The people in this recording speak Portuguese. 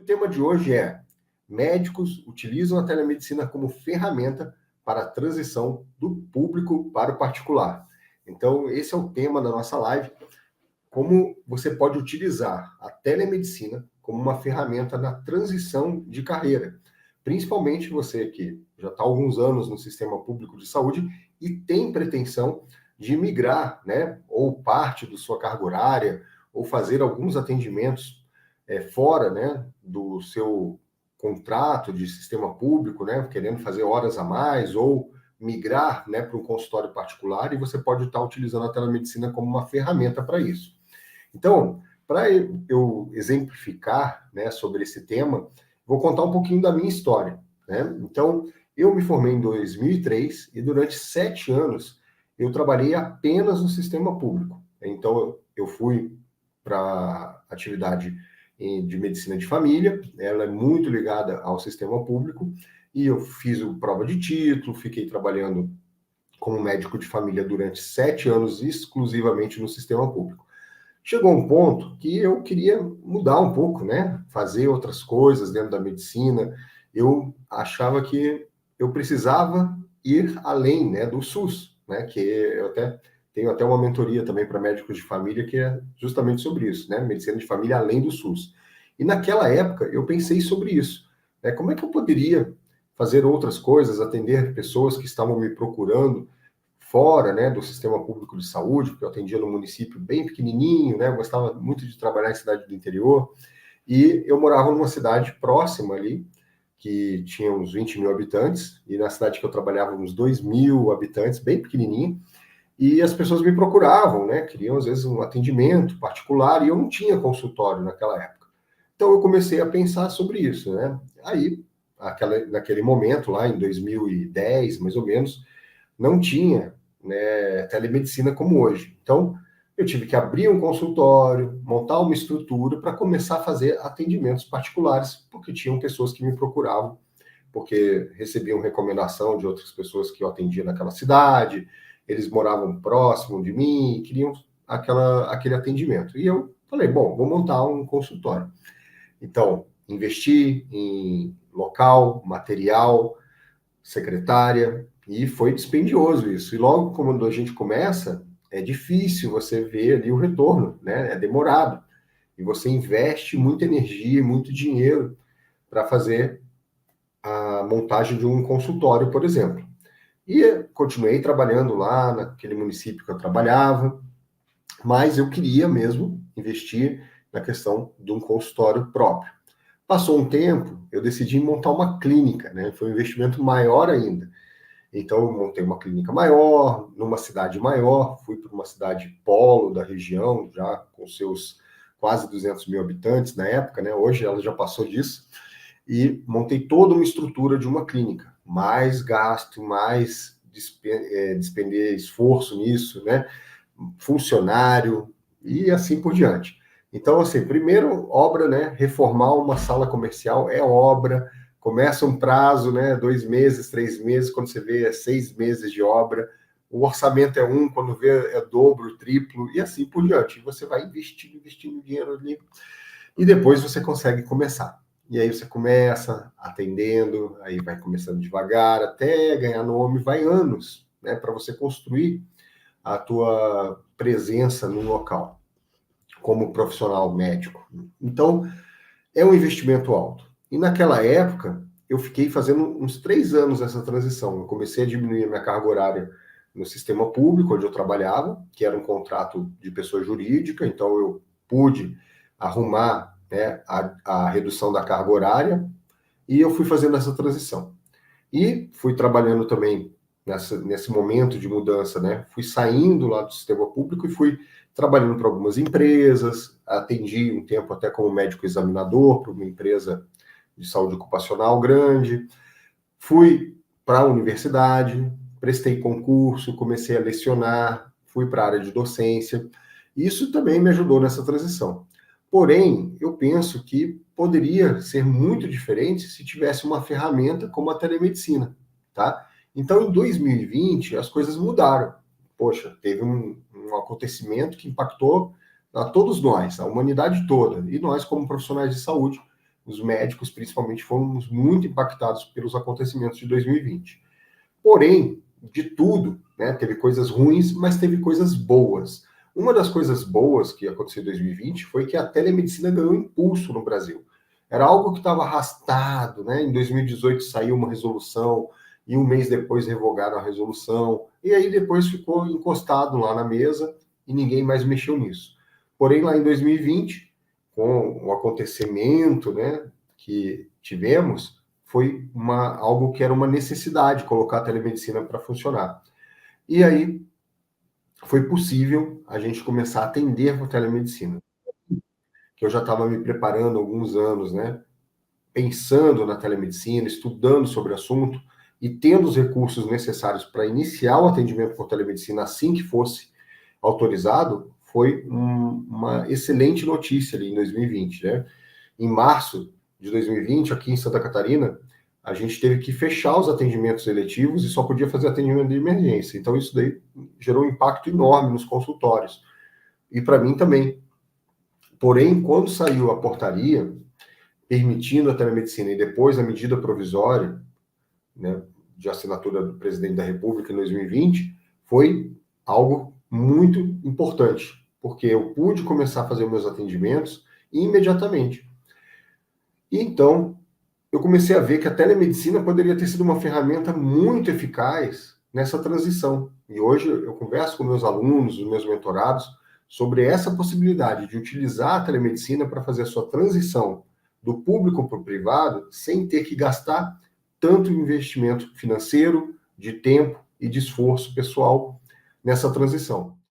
tema de hoje é: médicos utilizam a telemedicina como ferramenta para a transição do público para o particular. Então, esse é o tema da nossa live: como você pode utilizar a telemedicina como uma ferramenta na transição de carreira, principalmente você que já está há alguns anos no sistema público de saúde e tem pretensão de migrar, né, ou parte da sua carga horária, ou fazer alguns atendimentos fora, né, do seu contrato de sistema público, né, querendo fazer horas a mais, ou migrar, né, para um consultório particular, e você pode estar utilizando a telemedicina como uma ferramenta para isso. Então, para eu exemplificar, né, sobre esse tema, vou contar um pouquinho da minha história, né? Então, eu me formei em 2003 e durante 7 anos eu trabalhei apenas no sistema público. Então, eu fui para a atividade de medicina de família, ela é muito ligada ao sistema público, e eu fiz a prova de título, fiquei trabalhando como médico de família durante 7 anos exclusivamente no sistema público. Chegou um ponto que eu queria mudar um pouco, né? Fazer outras coisas dentro da medicina. Eu achava que eu precisava ir além, né, do SUS, né? Que eu até tenho até uma mentoria também para médicos de família que é justamente sobre isso, né? Medicina de família além do SUS. E naquela época eu pensei sobre isso, né? Como é que eu poderia fazer outras coisas, atender pessoas que estavam me procurando fora, né, do sistema público de saúde, porque eu atendia num município bem pequenininho, né, eu gostava muito de trabalhar em cidade do interior, e eu morava numa cidade próxima ali, que tinha uns 20 mil habitantes, e na cidade que eu trabalhava uns 2 mil habitantes, bem pequenininho, e as pessoas me procuravam, né, queriam às vezes um atendimento particular, e eu não tinha consultório naquela época. Então eu comecei a pensar sobre isso, né, aí, naquele momento, lá em 2010, mais ou menos, não tinha, né, telemedicina como hoje. Então, eu tive que abrir um consultório, montar uma estrutura para começar a fazer atendimentos particulares, porque tinham pessoas que me procuravam, porque recebiam recomendação de outras pessoas que eu atendia naquela cidade, eles moravam próximo de mim, queriam aquele atendimento. E eu falei, bom, vou montar um consultório. Então, investi em local, material, secretária, e foi dispendioso isso. E logo quando a gente começa, é difícil você ver ali o retorno, né? É demorado. E você investe muita energia e muito dinheiro para fazer a montagem de um consultório, por exemplo. E continuei trabalhando lá naquele município que eu trabalhava, mas eu queria mesmo investir na questão de um consultório próprio. Passou um tempo, eu decidi montar uma clínica, né? Foi um investimento maior ainda. Então, eu montei uma clínica maior, numa cidade maior, fui para uma cidade polo da região, já com seus quase 200 mil habitantes na época, né? Hoje ela já passou disso, e montei toda uma estrutura de uma clínica. Mais gasto, mais despender esforço nisso, né? Funcionário e assim por diante. Então, assim, primeiro, obra, né? Reformar uma sala comercial é obra. Começa um prazo, né? 2 meses, 3 meses, quando você vê 6 meses de obra. O orçamento é quando vê é dobro, triplo, e assim por diante. E você vai investindo dinheiro ali, e depois você consegue começar. E aí você começa atendendo, aí vai começando devagar, até ganhar nome, vai anos, né? Para você construir a tua presença no local, como profissional médico. Então, é um investimento alto. E naquela época, eu fiquei fazendo uns 3 anos essa transição. Eu comecei a diminuir a minha carga horária no sistema público, onde eu trabalhava, que era um contrato de pessoa jurídica, então eu pude arrumar, né, a redução da carga horária, e eu fui fazendo essa transição. E fui trabalhando também nesse momento de mudança, né? Fui saindo lá do sistema público e fui trabalhando para algumas empresas, atendi um tempo até como médico examinador para uma empresa de saúde ocupacional grande, fui para a universidade, prestei concurso, comecei a lecionar, fui para a área de docência. Isso também me ajudou nessa transição. Porém, eu penso que poderia ser muito diferente se tivesse uma ferramenta como a telemedicina, tá? Então, em 2020, as coisas mudaram. Poxa, teve um acontecimento que impactou a todos nós, a humanidade toda, e nós, como profissionais de saúde, os médicos, principalmente, fomos muito impactados pelos acontecimentos de 2020. Porém, de tudo, né, teve coisas ruins, mas teve coisas boas. Uma das coisas boas que aconteceu em 2020 foi que a telemedicina ganhou impulso no Brasil. Era algo que estava arrastado, né? Em 2018 saiu uma resolução e um mês depois revogaram a resolução, e aí depois ficou encostado lá na mesa e ninguém mais mexeu nisso. Porém, lá em 2020, com o acontecimento, né, que tivemos, foi algo que era uma necessidade colocar a telemedicina para funcionar. E aí foi possível a gente começar a atender com a telemedicina. Que eu já estava me preparando há alguns anos, né? Pensando na telemedicina, estudando sobre o assunto e tendo os recursos necessários para iniciar o atendimento por telemedicina assim que fosse autorizado, foi uma excelente notícia ali em 2020, né? Em março de 2020, aqui em Santa Catarina, a gente teve que fechar os atendimentos eletivos e só podia fazer atendimento de emergência. Então, isso daí gerou um impacto enorme nos consultórios. E para mim também. Porém, quando saiu a portaria permitindo a telemedicina e depois a medida provisória, né, de assinatura do presidente da República em 2020, foi algo muito importante, porque eu pude começar a fazer meus atendimentos imediatamente. E então, eu comecei a ver que a telemedicina poderia ter sido uma ferramenta muito eficaz nessa transição. E hoje eu converso com meus alunos, os meus mentorados, sobre essa possibilidade de utilizar a telemedicina para fazer a sua transição do público para o privado sem ter que gastar tanto investimento financeiro, de tempo e de esforço pessoal nessa transição.